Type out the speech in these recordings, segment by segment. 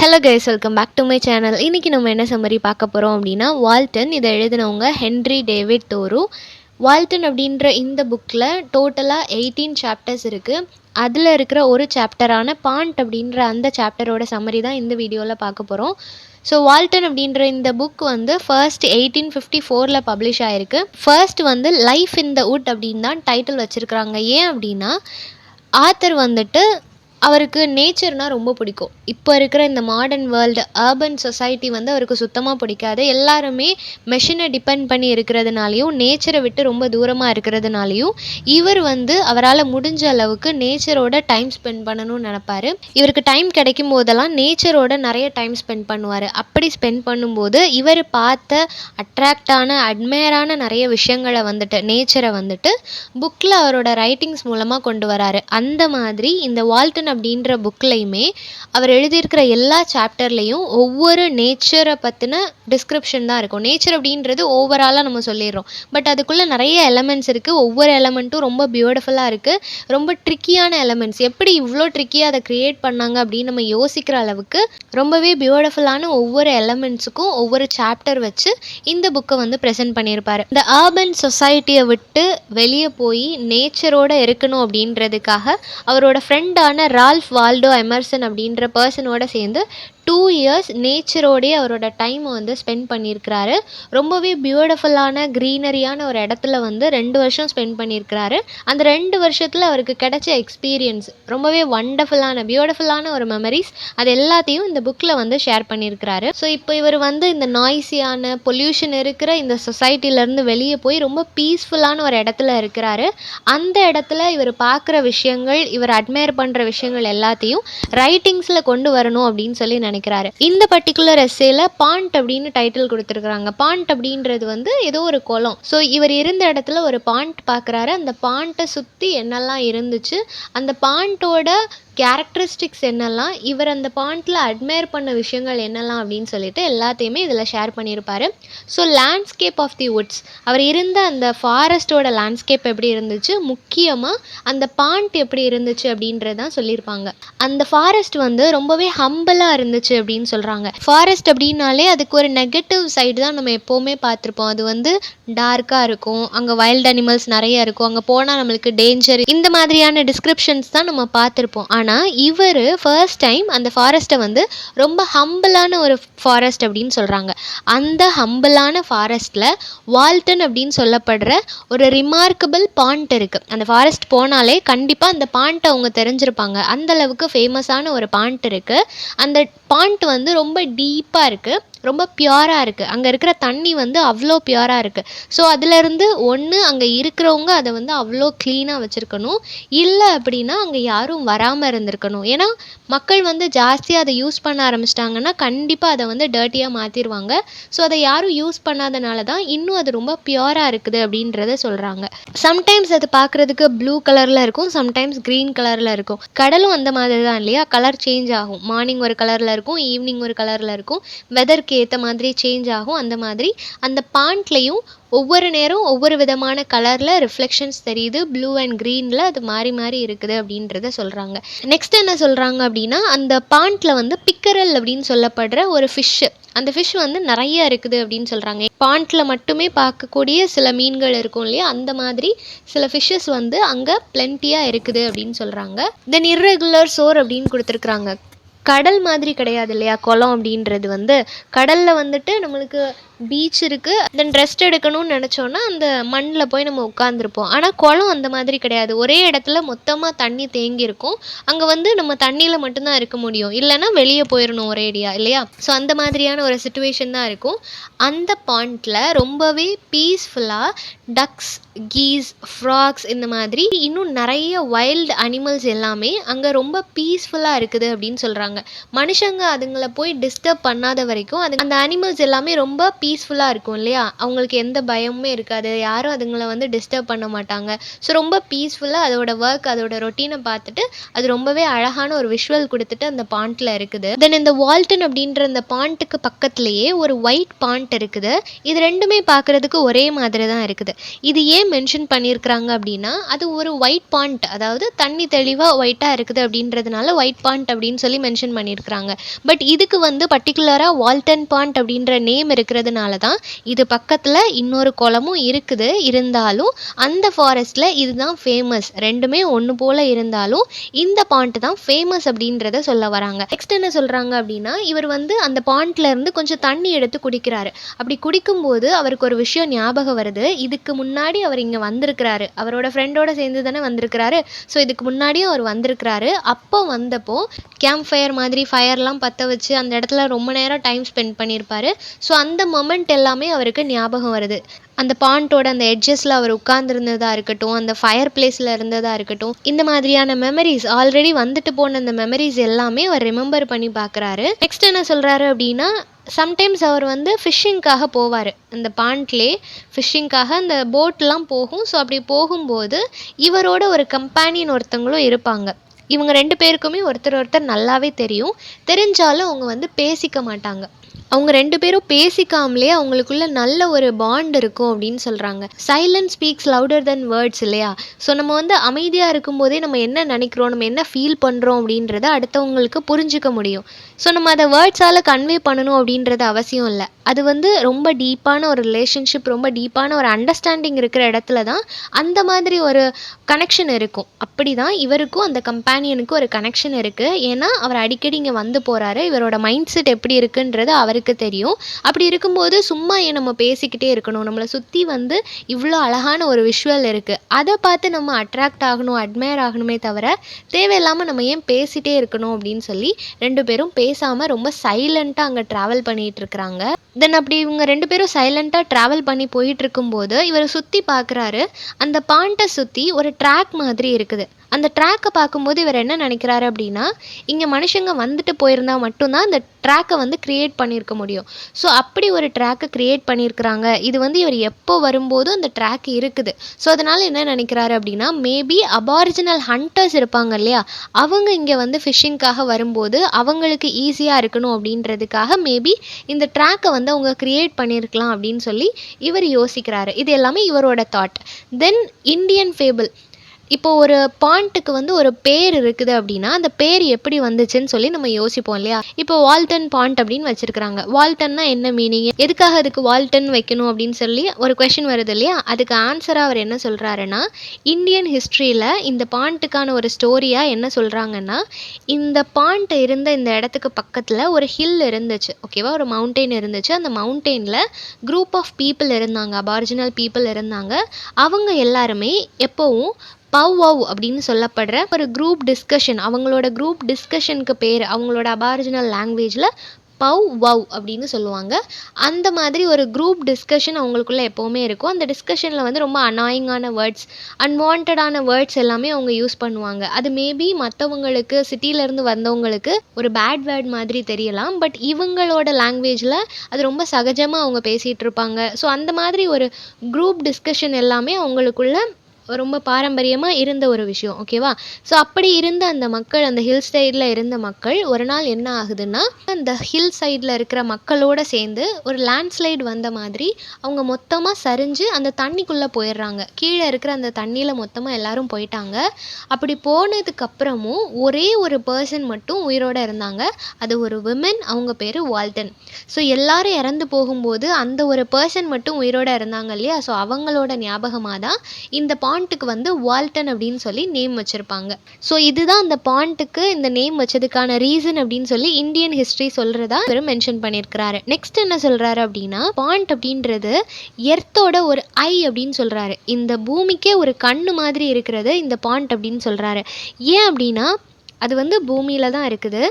Hello guys, welcome back to my channel. இன்றைக்கி நம்ம என்ன சம்மரி பார்க்க போகிறோம் அப்படின்னா, வால்டன். இதை எழுதினவங்க ஹென்ரி டேவிட் தோரோ. வால்டன் அப்படின்ற இந்த புக்கில் டோட்டலாக 18 சாப்டர்ஸ் இருக்குது. அதில் இருக்கிற ஒரு சாப்டரான பாண்ட் அப்படின்ற அந்த சாப்டரோட சம்மரி தான் இந்த வீடியோவில் பார்க்க போகிறோம். ஸோ வால்டன் அப்படின்ற இந்த புக் வந்து ஃபர்ஸ்ட் 1854 பப்ளிஷ் ஆகிருக்கு. ஃபர்ஸ்ட் வந்து லைஃப் இன் த வுட் அப்படின்னு தான் டைட்டில் வச்சுருக்குறாங்க. ஏன் அப்படின்னா, ஆத்தர் வந்துட்டு அவருக்கு நேச்சர்னால் ரொம்ப பிடிக்கும். இப்போ இருக்கிற இந்த மாடர்ன் வேர்ல்டு அர்பன் சொசைட்டி வந்து அவருக்கு சுத்தமாக பிடிக்காது. எல்லாருமே மெஷினை டிபெண்ட் பண்ணி இருக்கிறதுனாலையும் நேச்சரை விட்டு ரொம்ப தூரமாக இருக்கிறதுனாலையும் இவர் வந்து அவரால் முடிஞ்ச அளவுக்கு நேச்சரோட டைம் ஸ்பெண்ட் பண்ணணும்னு நினப்பார். இவருக்கு டைம் கிடைக்கும் போதெல்லாம் நேச்சரோட நிறைய டைம் ஸ்பெண்ட் பண்ணுவார். அப்படி ஸ்பெண்ட் பண்ணும்போது இவர் பார்த்த அட்ராக்டான அட்மையரான நிறைய விஷயங்களை வந்துட்டு நேச்சரை வந்துட்டு புக்கில் அவரோட ரைட்டிங்ஸ் மூலமாக கொண்டு வராரு. அந்த மாதிரி இந்த வால்டன் அப்படின்ற புக்லையுமே அவர் எழுதியிருக்கிற எல்லா சாப்டர்லேயும் ஒவ்வொரு நேச்சரை பற்றின டிஸ்கிரிப்ஷன் தான் இருக்கும். நேச்சர் அப்படின்றது ஓவராலாக நம்ம சொல்லிடுறோம், பட் அதுக்குள்ளே நிறைய எலமெண்ட்ஸ் இருக்குது. ஒவ்வொரு எலமெண்ட்டும் ரொம்ப பியூட்டிஃபுல்லாக இருக்குது. ரொம்ப ட்ரிக்கியான எலமெண்ட்ஸ். எப்படி இவ்வளோ ட்ரிக்கியாக அதை க்ரியேட் பண்ணாங்க அப்படின்னு நம்ம யோசிக்கிற அளவுக்கு ரொம்பவே பியூட்டிஃபுல்லான ஒவ்வொரு எலமெண்ட்ஸுக்கும் ஒவ்வொரு சாப்டர் வச்சு இந்த புக்கை வந்து ப்ரெசென்ட் பண்ணியிருப்பார். இந்த அர்பன் சொசைட்டியை விட்டு வெளியே போய் நேச்சரோடு இருக்கணும் அப்படின்றதுக்காக அவரோட ஃப்ரெண்டான ரால்ஃப் வால்டோ எமர்சன் அப்படின்ற பர்சனோட சேர்ந்து 2 இயர்ஸ் நேச்சரோடைய அவரோட டைமை வந்து ஸ்பெண்ட் பண்ணியிருக்கிறாரு. ரொம்பவே பியூட்டிஃபுல்லான க்ரீனரியான ஒரு இடத்துல வந்து 2 வருஷம் ஸ்பெண்ட் பண்ணியிருக்கிறாரு. அந்த 2 வருஷத்தில் அவருக்கு கிடைச்ச எக்ஸ்பீரியன்ஸ் ரொம்பவே வண்டர்ஃபுல்லான பியூட்டிஃபுல்லான ஒரு மெமரிஸ். அது எல்லாத்தையும் இந்த புக்கில் வந்து ஷேர் பண்ணியிருக்கிறாரு. ஸோ இப்போ இவர் வந்து இந்த நாய்ஸியான பொல்யூஷன் இருக்கிற இந்த சொசைட்டிலேருந்து வெளியே போய் ரொம்ப பீஸ்ஃபுல்லான ஒரு இடத்துல இருக்கிறாரு. அந்த இடத்துல இவர் பார்க்குற விஷயங்கள், இவர் அட்மையர் பண்ணுற விஷயங்கள் எல்லாத்தையும் ரைட்டிங்ஸில் கொண்டு வரணும் அப்படின்னு சொல்லி நினைக்கிறாரு. இந்த பர்டிகுலர் எஸ்ஸேல பாண்ட் அப்படின்னு டைட்டில் கொடுத்துருக்குறாங்க. பாண்ட் அப்படின்றது வந்து ஏதோ ஒரு குளம். ஸோ இவர் இருந்த இடத்துல ஒரு பாண்ட் பார்க்குறாரு. அந்த பாண்ட்டை சுற்றி என்னெல்லாம் இருந்துச்சு, அந்த பாண்ட்டோட கேரக்டரிஸ்டிக்ஸ் என்னெல்லாம், இவர் அந்த பாண்ட்டில் அட்மையர் பண்ண விஷயங்கள் என்னெல்லாம் அப்படின்னு சொல்லிட்டு எல்லாத்தையுமே இதில் ஷேர் பண்ணியிருப்பார். So landscape of the woods, அவர் இருந்த அந்த ஃபாரஸ்ட்டோட லேண்ட்ஸ்கேப் எப்படி இருந்துச்சு, முக்கியமாக அந்த பாண்ட் எப்படி இருந்துச்சு அப்படின்றதான் சொல்லியிருப்பாங்க. அந்த ஃபாரஸ்ட் வந்து ரொம்பவே ஹம்பிளாக இருந்துச்சு அப்படின்னு சொல்கிறாங்க. ஃபாரஸ்ட் அப்படின்னாலே அதுக்கு ஒரு நெகட்டிவ் சைடு தான் நம்ம எப்போவுமே பார்த்துருப்போம். அது வந்து டார்க்காக இருக்கும், அங்கே வைல்ட் அனிமல்ஸ் நிறைய இருக்கும், அங்கே போனால் நம்மளுக்கு டேஞ்சர், இந்த மாதிரியான டிஸ்கிரிப்ஷன்ஸ் தான் நம்ம பார்த்துருப்போம். ஆனால் இவர் ஃபர்ஸ்ட் டைம் அந்த ஃபாரஸ்ட்டை வந்து ரொம்ப ஹம்பிளான ஒரு ஃபாரஸ்ட் அப்படின்னு சொல்கிறாங்க. அந்த ஹம்பிளான ஃபாரஸ்ட்டில் வால்டன் அப்படின்னு சொல்லப்படுற ஒரு ரிமார்க்கபிள் பாண்ட் இருக்குது. அந்த ஃபாரஸ்ட் போனாலே கண்டிப்பாக அந்த பாண்ட்டை அவங்க தெரிஞ்சிருப்பாங்க. அந்தளவுக்கு ஃபேமஸான ஒரு பாண்ட் இருக்குது. அந்த பாண்ட் வந்து ரொம்ப டீப்பாக இருக்குது, ரொம்ப பியூராக இருக்குது. அங்கே இருக்கிற தண்ணி வந்து அவ்வளோ பியூராக இருக்குது. ஸோ அதிலேருந்து ஒன்று அங்கே இருக்கிறவங்க அதை வந்து அவ்வளோ க்ளீனாக வச்சுருக்கணும், இல்லை அப்படின்னா அங்கே யாரும் வராமல் இருந்திருக்கணும். ஏன்னா மக்கள் வந்து ஜாஸ்தியாக அதை யூஸ் பண்ண ஆரம்பிச்சிட்டாங்கன்னா கண்டிப்பாக அதை வந்து டர்ட்டியாக மாற்றிடுவாங்க. ஸோ அதை யாரும் யூஸ் பண்ணாதனால தான் இன்னும் அது ரொம்ப பியூராக இருக்குது அப்படின்றத சொல்கிறாங்க. சம்டைம்ஸ் அது பார்க்குறதுக்கு ப்ளூ கலரில் இருக்கும், சம்டைம்ஸ் க்ரீன் கலரில் இருக்கும். கடலும் அந்த மாதிரி தான் இல்லையா, கலர் சேஞ்ச் ஆகும். மார்னிங் ஒரு கலரில் இருக்கும், ஈவினிங் ஒரு கலரில் இருக்கும், வெதருக்கு ஏற்ற மாதிரி சேஞ்ச் ஆகும். அந்த மாதிரி அந்த பாண்ட்லேயும் ஒவ்வொரு நேரம் ஒவ்வொரு விதமான கலரில் ரிஃப்ளெக்ஷன்ஸ் தெரியுது. ப்ளூ அண்ட் க்ரீனில் அது மாறி மாறி இருக்குது அப்படின்றத சொல்கிறாங்க. நெக்ஸ்ட் என்ன சொல்கிறாங்க அப்படின்னா, அந்த பாண்ட்டில் வந்து பிக்கரல் அப்படின்னு சொல்லப்படுற ஒரு ஃபிஷ்ஷு, அந்த ஃபிஷ் வந்து நிறைய இருக்குது அப்படின்னு சொல்கிறாங்க. பாண்ட்டில் மட்டுமே பார்க்கக்கூடிய சில மீன்கள் இருக்கும் இல்லையா, அந்த மாதிரி சில ஃபிஷ்ஷஸ் வந்து அங்கே பிளென்ட்டியாக இருக்குது அப்படின்னு சொல்கிறாங்க. தென் இர்ரெகுலர் சோர் அப்படின்னு கொடுத்துருக்குறாங்க. கடல் மாதிரி கிடையாது இல்லையா குளம் அப்படின்றது. வந்து கடலில் வந்துட்டு நம்மளுக்கு பீச் இருக்குது, தென் ரெஸ்ட் எடுக்கணும்னு நினச்சோன்னா அந்த மண்ணில் போய் நம்ம உட்காந்துருப்போம். ஆனால் குளம் அந்த மாதிரி கிடையாது. ஒரே இடத்துல மொத்தமாக தண்ணி தேங்கியிருக்கும். அங்கே வந்து நம்ம தண்ணியில் மட்டும்தான் இருக்க முடியும், இல்லைன்னா வெளியே போயிடணும் ஒரேடியாக இல்லையா. ஸோ அந்த மாதிரியான ஒரு சிச்சுவேஷன் தான் இருக்கும். அந்த பாயிண்டில் ரொம்பவே பீஸ்ஃபுல்லாக டக்ஸ், கீஸ், ஃப்ராக்ஸ், இந்த மாதிரி இன்னும் நிறைய வைல்டு அனிமல்ஸ் எல்லாமே அங்கே ரொம்ப பீஸ்ஃபுல்லாக இருக்குது அப்படின்னு சொல்கிறாங்க. மனுஷங்க அதுங்களை போய் டிஸ்டர்ப் பண்ணாத வரைக்கும் அந்த அனிமல்ஸ் எல்லாமே ரொம்ப பீஸ்ஃபுல்லாக இருக்கும் இல்லையா, அவங்களுக்கு எந்த பயமுமே இருக்காது, யாரும் அதுங்களை வந்து டிஸ்டர்ப் பண்ண மாட்டாங்க. ஸோ ரொம்ப பீஸ்ஃபுல்லாக அதோட ஒர்க் அதோட ரொட்டீனை பார்த்துட்டு அது ரொம்பவே அழகான ஒரு விஷுவல் கொடுத்துட்டு அந்த பாண்ட்டில் இருக்குது. தென் இந்த வால்டன் அப்படின்ற அந்த பாண்ட்டுக்கு பக்கத்துலேயே ஒரு ஒயிட் பாண்ட் இருக்குது. இது ரெண்டுமே பார்க்குறதுக்கு ஒரே மாதிரி தான் இருக்குது. இது ஏன் மென்ஷன் பண்ணியிருக்கிறாங்க அப்படின்னா, அது ஒரு ஒயிட் பாண்ட், அதாவது தண்ணி தெளிவாக ஒயிட்டாக இருக்குது அப்படின்றதுனால ஒயிட் பாண்ட் அப்படின்னு சொல்லி மென்ஷன் பண்ணியிருக்கிறாங்க. பட் இதுக்கு வந்து பர்டிகுலராக வால்டன் பாண்ட் அப்படின்ற நேம் இருக்கிறதுனால தான் இது பக்கத்தில் இன்னொரு குளமும் இருக்குது. இருந்தாலும் அந்த ஃபாரஸ்ட்டில் இதுதான் ஃபேமஸ். ரெண்டுமே ஒன்று போல் இருந்தாலும் இந்த பாண்ட் தான் ஃபேமஸ் அப்படின்றத சொல்ல வராங்க. நெக்ஸ்ட் என்ன சொல்கிறாங்க அப்படின்னா, இவர் வந்து அந்த பாண்ட்ல இருந்து கொஞ்சம் தண்ணி எடுத்து குடிக்கிறாரு. அப்படி குடிக்கும்போது அவருக்கு ஒரு விஷயம் ஞாபகம் வருது. இதுக்கு முன்னாடி அவர் இங்கே வந்திருக்கிறாரு, அவரோட ஃப்ரெண்டோட சேர்ந்து தானே வந்திருக்கிறாரு. ஸோ இதுக்கு முன்னாடியும் அவர் வந்திருக்கிறாரு. அப்போ வந்தப்போ கேம்ப் ஃபயர் மாதிரி ஃபயர்லாம் பற்ற வச்சு அந்த இடத்துல ரொம்ப நேரம் டைம் ஸ்பெண்ட் பண்ணியிருப்பாரு. ஸோ அந்த மொமெண்ட் எல்லாமே அவருக்கு ஞாபகம் வருது. அந்த பாண்டோட அந்த எட்ஜஸில் அவர் உட்கார்ந்துருந்ததாக இருக்கட்டும், அந்த ஃபயர் பிளேஸில் இருந்ததாக இருக்கட்டும், இந்த மாதிரியான மெமரிஸ், ஆல்ரெடி வந்துட்டு போன அந்த மெமரிஸ் எல்லாமே அவர் ரிமெம்பர் பண்ணி பார்க்குறாரு. நெக்ஸ்ட் என்ன சொல்கிறாரு அப்படின்னா, சம்டைம்ஸ் அவர் வந்து ஃபிஷ்ஷிங்காக போவார். அந்த பாண்ட்லேயே ஃபிஷ்ஷிங்காக அந்த போட்லாம் போகும். ஸோ அப்படி போகும்போது இவரோட ஒரு கம்பேனியன் ஒருத்தவங்களும் இருப்பாங்க. இவங்க 2 பேருக்குமே ஒருத்தர் நல்லாவே தெரியும். தெரிஞ்சாலும் அவங்க வந்து பேசிக்க மாட்டாங்க. அவங்க 2 பேரும் பேசிக்காமலே அவங்களுக்குள்ள நல்ல ஒரு பாண்ட் இருக்கும் அப்படின்னு சொல்கிறாங்க. சைலன்ஸ் ஸ்பீக்ஸ் லவுடர் தென் வேர்ட்ஸ் இல்லையா. ஸோ நம்ம வந்து அமைதியாக இருக்கும்போதே நம்ம என்ன நினைக்கிறோம், நம்ம என்ன ஃபீல் பண்ணுறோம் அப்படின்றத அடுத்தவங்களுக்கு புரிஞ்சிக்க முடியும். ஸோ நம்ம அதை வேர்ட்ஸால் கன்வே பண்ணணும் அப்படின்றது அவசியம் இல்லை. அது வந்து ரொம்ப டீப்பான ஒரு ரிலேஷன்ஷிப், ரொம்ப டீப்பான ஒரு அண்டர்ஸ்டாண்டிங் இருக்கிற இடத்துல தான் அந்த மாதிரி ஒரு கனெக்ஷன் இருக்கும். அப்படி தான் இவருக்கும் அந்த கம்பேனியனுக்கும் ஒரு கனெக்ஷன் இருக்குது. ஏன்னா அவர் அடிக்கடி இங்கே வந்து போகிறாரு. இவரோட மைண்ட் செட் எப்படி இருக்குன்றது அவருக்கு தெரியும். அப்படி இருக்கும்போது சும்மா ஏன் நம்ம பேசிக்கிட்டே இருக்கணும், நம்மளை சுற்றி வந்து இவ்வளோ அழகான ஒரு விஷுவல் இருக்குது, அதை பார்த்து நம்ம அட்ராக்ட் ஆகணும், அட்மையர் ஆகணுமே தவிர தேவையில்லாமல் நம்ம ஏன் பேசிகிட்டே இருக்கணும் அப்படின்னு சொல்லி 2 பேரும் பேசாமல் ரொம்ப சைலண்ட்டாக அங்கே ட்ராவல் பண்ணிகிட்டு இருக்கிறாங்க. தென் அப்படி இவங்க 2 பேரும் சைலண்ட்டாக ட்ராவல் பண்ணி போயிட்டு இருக்கும்போது இவர் சுற்றி பார்க்குறாரு. அந்த பாண்டை சுற்றி ஒரு ட்ராக் மாதிரி இருக்குது. அந்த ட்ராக்கை பார்க்கும்போது இவர் என்ன நினைக்கிறாரு அப்படின்னா, இங்கே மனுஷங்க வந்துட்டு போயிருந்தா மட்டும்தான் அந்த ட்ராக்கை வந்து க்ரியேட் பண்ணியிருக்க முடியும். ஸோ அப்படி ஒரு ட்ராக்கை க்ரியேட் பண்ணியிருக்கிறாங்க. இது வந்து இவர் எப்போ வரும்போதும் அந்த ட்ராக் இருக்குது. ஸோ அதனால் என்ன நினைக்கிறாரு அப்படின்னா, மேபி அபாரிஜினல் ஹண்டர்ஸ் இருப்பாங்க இல்லையா, அவங்க இங்கே வந்து ஃபிஷ்ஷிங்காக வரும்போது அவங்களுக்கு ஈஸியாக இருக்கணும் அப்படின்றதுக்காக மேபி இந்த ட்ராக்கை வந்து அவங்க க்ரியேட் பண்ணியிருக்கலாம் அப்படின்னு சொல்லி இவர் யோசிக்கிறாரு. இது எல்லாமே இவரோட தாட். தென் இந்தியன் ஃபேபிள். இப்போ ஒரு பாண்ட்டுக்கு வந்து ஒரு பேர் இருக்குது அப்படின்னா அந்த பேர் எப்படி வந்துச்சுன்னு சொல்லி நம்ம யோசிப்போம் இல்லையா. இப்போ வால்டன் பாண்ட் அப்படின்னு வச்சிருக்கிறாங்க. வால்டன்னா என்ன மீனிங், எதுக்காக அதுக்கு வால்டன் வைக்கணும் அப்படின்னு சொல்லி ஒரு கொஷின் வருது இல்லையா. அதுக்கு ஆன்சராக அவர் என்ன சொல்கிறாருன்னா, இந்தியன் ஹிஸ்ட்ரியில் இந்த பாண்ட்டுக்கான ஒரு ஸ்டோரியாக என்ன சொல்கிறாங்கன்னா, இந்த பாண்ட் இருந்த இந்த இடத்துக்கு பக்கத்தில் ஒரு ஹில் இருந்துச்சு, ஓகேவா, ஒரு மவுண்டெயின் இருந்துச்சு. அந்த மவுண்டெயினில் குரூப் ஆஃப் பீப்புள் இருந்தாங்க, அபாரிஜினல் பீப்புள் இருந்தாங்க. அவங்க எல்லாருமே எப்போவும் பவ் வவ் அப்படின்னு சொல்லப்படுற ஒரு குரூப் டிஸ்கஷன், அவங்களோட குரூப் டிஸ்கஷனுக்கு பேர் அவங்களோட அபாரிஜினல் லாங்குவேஜில் பவ் வவ் அப்படின்னு சொல்லுவாங்க. அந்த மாதிரி ஒரு குரூப் டிஸ்கஷன் அவங்களுக்குள்ள எப்போவுமே இருக்கும். அந்த டிஸ்கஷனில் வந்து ரொம்ப அனாயிங்கான வேர்ட்ஸ், அன்வான்டான வேர்ட்ஸ் எல்லாமே அவங்க யூஸ் பண்ணுவாங்க. அது மேபி மற்றவங்களுக்கு, சிட்டியிலேருந்து வந்தவங்களுக்கு ஒரு பேட் வேர்ட் மாதிரி தெரியலாம். பட் இவங்களோட லாங்குவேஜில் அது ரொம்ப சகஜமாக அவங்க பேசிகிட்டு இருப்பாங்க. ஸோ அந்த மாதிரி ஒரு குரூப் டிஸ்கஷன் எல்லாமே அவங்களுக்குள்ள ரொம்ப பாரம்பரியமாக இருந்த ஒரு விஷயம், ஓகேவா. ஸோ அப்படி இருந்த அந்த மக்கள், அந்த ஹில் சைடில் இருந்த மக்கள் ஒரு நாள் என்ன ஆகுதுன்னா, அந்த ஹில் சைடில் இருக்கிற மக்களோடு சேர்ந்து ஒரு லேண்ட்ஸ்லைடு வந்த மாதிரி அவங்க மொத்தமாக சரிஞ்சு அந்த தண்ணிக்குள்ளே போயிடுறாங்க. கீழே இருக்கிற அந்த தண்ணியில் மொத்தமாக எல்லாரும் போயிட்டாங்க. அப்படி போனதுக்கப்புறமும் ஒரே ஒரு பர்சன் மட்டும் உயிரோடு இருந்தாங்க. அது ஒரு விமன், அவங்க பேர் வால்டன். ஸோ எல்லாரும் இறந்து போகும்போது அந்த ஒரு பர்சன் மட்டும் உயிரோடு இருந்தாங்க இல்லையா. ஸோ அவங்களோட ஞாபகமாக தான் இந்த பாண்ட்டுக்கு வந்து வால்டன் அப்படின்னு சொல்லி நேம் வச்சுருப்பாங்க. ஸோ இதுதான் அந்த பாண்ட்டுக்கு இந்த நேம் வச்சதுக்கான ரீசன் அப்படின்னு சொல்லி இந்தியன் ஹிஸ்ட்ரி சொல்கிறதா இவர் மென்ஷன் பண்ணியிருக்கிறாரு. நெக்ஸ்ட் என்ன சொல்கிறாரு அப்படின்னா, பாண்ட் அப்படின்றது எர்த்தோட ஒரு ஐ அப்படின்னு சொல்கிறாரு. இந்த பூமிக்கே ஒரு கண்ணு மாதிரி இருக்கிறது இந்த பாண்ட் அப்படின்னு சொல்கிறாரு. ஏன் அப்படின்னா, அது வந்து பூமியில் தான் இருக்குது,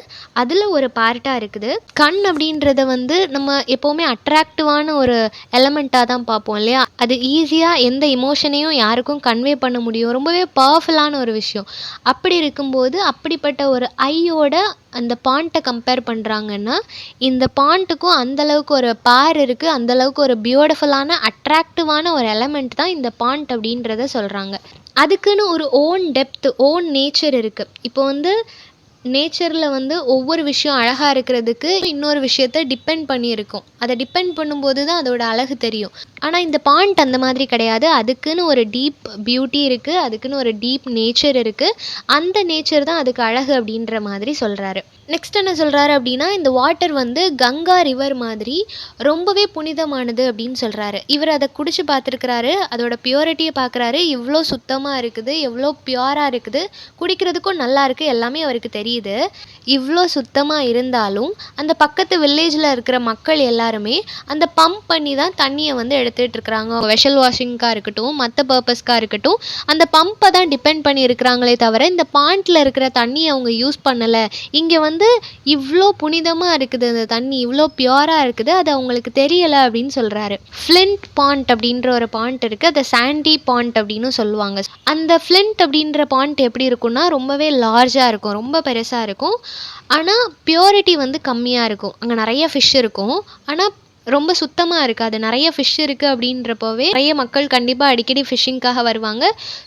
அதில் ஒரு பார்ட்டாக இருக்குது. கண் அப்படின்றத வந்து நம்ம எப்போவுமே அட்ராக்டிவான ஒரு எலமெண்ட்டாக தான் பார்ப்போம் இல்லையா. அது ஈஸியாக எந்த இமோஷனையும் யாருக்கும் கன்வே பண்ண முடியும், ரொம்பவே பவர்ஃபுல்லான ஒரு விஷயம். அப்படி இருக்கும்போது அப்படிப்பட்ட ஒரு ஐயோட அந்த பாண்ட்டை கம்பேர் பண்ணுறாங்கன்னா, இந்த பாண்ட்டுக்கும் அந்தளவுக்கு ஒரு பார் இருக்குது, அந்தளவுக்கு ஒரு பியூட்டிஃபுல்லான அட்ராக்டிவான ஒரு எலமெண்ட் தான் இந்த பாண்ட் அப்படின்றத சொல்கிறாங்க. அதுக்குன்னு ஒரு ஓன் டெப்த், ஓன் நேச்சர் இருக்குது. இப்போ வந்து நேச்சரில் வந்து ஒவ்வொரு விஷயம் அழகாக இருக்கிறதுக்கு இன்னொரு விஷயத்த டிபெண்ட் பண்ணியிருக்கும். அதை டிபெண்ட் பண்ணும்போது தான் அதோட அழகு தெரியும். ஆனால் இந்த பாண்ட் அந்த மாதிரி கிடையாது. அதுக்குன்னு ஒரு டீப் பியூட்டி இருக்குது, அதுக்குன்னு ஒரு டீப் நேச்சர் இருக்குது. அந்த நேச்சர் தான் அதுக்கு அழகு அப்படின்ற மாதிரி சொல்கிறாரு. நெக்ஸ்ட் என்ன சொல்கிறாரு அப்படின்னா, இந்த வாட்டர் வந்து கங்கா ரிவர் மாதிரி ரொம்பவே புனிதமானது அப்படின்னு சொல்கிறாரு. இவர் அதை குடிச்சு பார்த்துருக்கிறாரு, அதோட பியூரிட்டியை பார்க்குறாரு, இவ்வளோ சுத்தமாக இருக்குது, எவ்வளோ பியூராக இருக்குது, குடிக்கிறதுக்கும் நல்லா இருக்குது, எல்லாமே அவருக்கு தெரியுது. இவ்வளோ சுத்தமாக இருந்தாலும் அந்த பக்கத்து வில்லேஜில் இருக்கிற மக்கள் எல்லாருமே அந்த பம்ப் பண்ணி தான் தண்ணியை வந்து எடுத்துகிட்டு இருக்கிறாங்க. வெஷல் வாஷிங்காக இருக்கட்டும், மற்ற பர்பஸ்க்காக இருக்கட்டும், அந்த பம்பை தான் டிபெண்ட் பண்ணி இருக்கிறாங்களே தவிர இந்த பாண்ட்டில் இருக்கிற தண்ணியை அவங்க யூஸ் பண்ணலை. இங்கே வந்து இவ்வளோ புனிதமாக இருக்குது, அந்த தண்ணி இவ்வளோ பியூராக இருக்குது, அது அவங்களுக்கு தெரியலை அப்படின்னு சொல்கிறாரு. ஃப்ளிண்ட் பாண்ட் அப்படின்ற ஒரு பாண்ட் இருக்குது, அதை சாண்டி பாண்ட் அப்படின்னு சொல்லுவாங்க. அந்த ஃப்ளிண்ட் அப்படின்ற பாண்ட் எப்படி இருக்குன்னா ரொம்பவே லார்ஜாக இருக்கும், ரொம்ப பெருசாக இருக்கும். ஆனால் பியூரிட்டி வந்து கம்மியாக இருக்கும். அங்கே நிறைய ஃபிஷ் இருக்கும், ஆனால் ரொம்ப சுத்தமாக இருக்காது. நிறைய ஃபிஷ் இருக்குது அப்படின்றப்போவே நிறைய மக்கள் கண்டிப்பாக அடிக்கடி ஃபிஷ்ஷிங்காக வருவாங்க.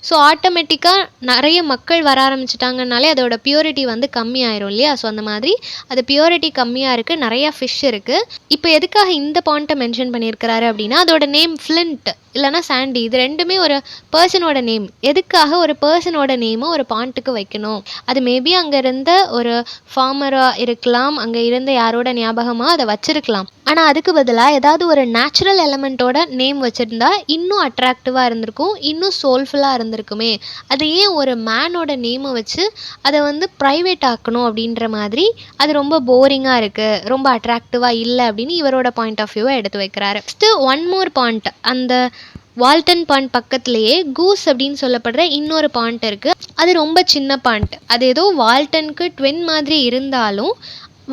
ஸோ ஆட்டோமேட்டிக்காக நிறைய மக்கள் வர ஆரம்பிச்சிட்டாங்கனாலே அதோட பியூரிட்டி வந்து கம்மியாயிரும் இல்லையா? ஸோ அந்த மாதிரி அது பியூரிட்டி கம்மியாக இருக்குது, நிறையா ஃபிஷ் இருக்குது. இப்போ எதுக்காக இந்த பாயிண்ட்டை மென்ஷன் பண்ணியிருக்கிறாரு அப்படின்னா, அதோட நேம் ஃப்ளிண்ட் இல்லைனா சாண்டி, இது ரெண்டுமே ஒரு பர்சனோட நேம். எதுக்காக ஒரு பர்சனோட நேமை ஒரு பாண்ட்டுக்கு வைக்கணும்? அது மேபி அங்கே இருந்த ஒரு ஃபார்மராக இருக்கலாம், அங்கே இருந்த யாரோட ஞாபகமாக அதை வச்சிருக்கலாம். ஆனால் அதுக்கு பதிலாக ஏதாவது ஒரு நேச்சுரல் எலமெண்ட்டோட நேம் வச்சுருந்தா இன்னும் அட்ராக்டிவாக இருந்திருக்கும், இன்னும் சோல்ஃபுல்லாக இருந்திருக்குமே. அது ஏன் ஒரு மேனோட நேமை வச்சு அதை வந்து ப்ரைவேட் ஆக்கணும் அப்படின்ற மாதிரி அது ரொம்ப போரிங்காக இருக்குது, ரொம்ப அட்ராக்டிவாக இல்லை அப்படின்னு இவரோட பாயிண்ட் ஆஃப் வியூவை எடுத்து வைக்கிறாரு. நெக்ஸ்ட்டு ஒன் மோர் பாயிண்ட், அந்த வால்டன் பாண்ட் பக்கத்துலேயே கூஸ் அப்படின்னு சொல்லப்படுற இன்னொரு பாண்ட் இருக்குது. அது ரொம்ப சின்ன பாண்ட். அது ஏதோ வால்டனுக்கு ட்வின் மாதிரி இருந்தாலும்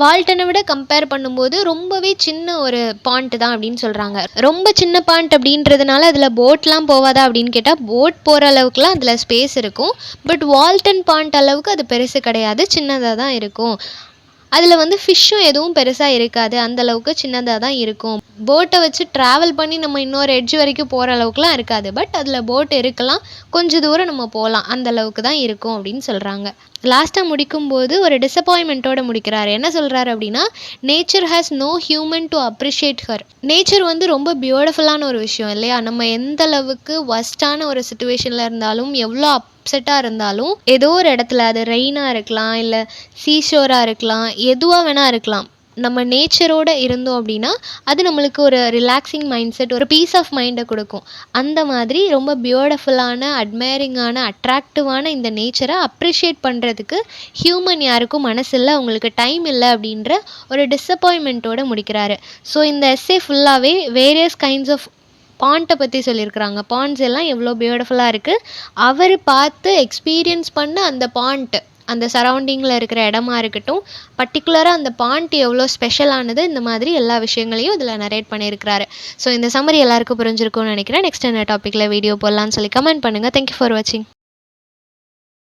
வால்டனை விட கம்பேர் பண்ணும்போது ரொம்பவே சின்ன ஒரு பாண்ட் தான் அப்படின்னு சொல்கிறாங்க. ரொம்ப சின்ன பாண்ட் அப்படின்றதுனால அதில் போட்லாம் போவாதா அப்படின்னு கேட்டால் போட் போகிற அளவுக்குலாம் அதில் ஸ்பேஸ் இருக்கும். பட் வால்டன் பாண்ட் அளவுக்கு அது பெருசு கிடையாது, சின்னதாக தான் இருக்கும். அதில் வந்து ஃபிஷ்ஷும் எதுவும் பெருசாக இருக்காது, அந்தளவுக்கு சின்னதாக தான் இருக்கும். போட்டை வச்சு ட்ராவல் பண்ணி நம்ம இன்னொரு எட்ஜ் வரைக்கும் போகிற அளவுக்குலாம் இருக்காது. பட் அதில் போட் இருக்கலாம், கொஞ்சம் தூரம் நம்ம போகலாம், அந்தளவுக்கு தான் இருக்கும் அப்படின்னு சொல்கிறாங்க. லாஸ்ட்டாக முடிக்கும்போது ஒரு டிசப்பாயின்மெண்ட்டோடு முடிக்கிறாரு. என்ன சொல்கிறாரு அப்படின்னா, nature has no human to appreciate her. Nature வந்து ரொம்ப பியூட்டிஃபுல்லான ஒரு விஷயம் இல்லையா? நம்ம எந்த அளவுக்கு வஸ்டான ஒரு சுச்சுவேஷனில் இருந்தாலும், எவ்வளோ அப்செட்டாக இருந்தாலும், ஏதோ ஒரு இடத்துல அது ரெயினாக இருக்கலாம், இல்லை சீஷோராக இருக்கலாம், எதுவாக வேணால் இருக்கலாம், நம்ம நேச்சரோடு இருந்தோம் அப்படின்னா அது நம்மளுக்கு ஒரு ரிலாக்ஸிங் மைண்ட் செட், ஒரு பீஸ் ஆஃப் மைண்டை கொடுக்கும். அந்த மாதிரி ரொம்ப பியூட்டிஃபுல்லான, அட்மைரிங்கான, அட்ராக்டிவான இந்த நேச்சரை அப்ரிஷியேட் பண்ணுறதுக்கு ஹியூமன் யாருக்கும் மனசு இல்லை, அவங்களுக்கு டைம் இல்லை அப்படின்ற ஒரு டிஸப்பாயின்மெண்ட்டோடு முடிக்கிறாரு. ஸோ இந்த எஸ்ஸே ஃபுல்லாகவே வேரியஸ் கைண்ட்ஸ் ஆஃப் பாண்ட்டை பற்றி சொல்லியிருக்கிறாங்க. பாண்ட்ஸ் எல்லாம் எவ்வளோ பியூட்டிஃபுல்லாக இருக்குது, அவர் பார்த்து எக்ஸ்பீரியன்ஸ் பண்ண அந்த பாண்ட், அந்த சரௌண்டிங்கில் இருக்கிற இடமா இருக்கட்டும், பர்டிகுலராக அந்த பாண்ட் எவ்வளோ ஸ்பெஷலானது, இந்த மாதிரி எல்லா விஷயங்களையும் இதில் நரேட் பண்ணியிருக்கிறாரு. ஸோ இந்த சம்மரி எல்லாருக்கும் புரிஞ்சிருக்கும்னு நினைக்கிறேன். நெக்ஸ்ட் என்ன டாப்பிக்கில் வீடியோ போடலான்னு சொல்லி கமெண்ட் பண்ணுங்கள். தேங்க்யூ ஃபார் வாட்சிங்.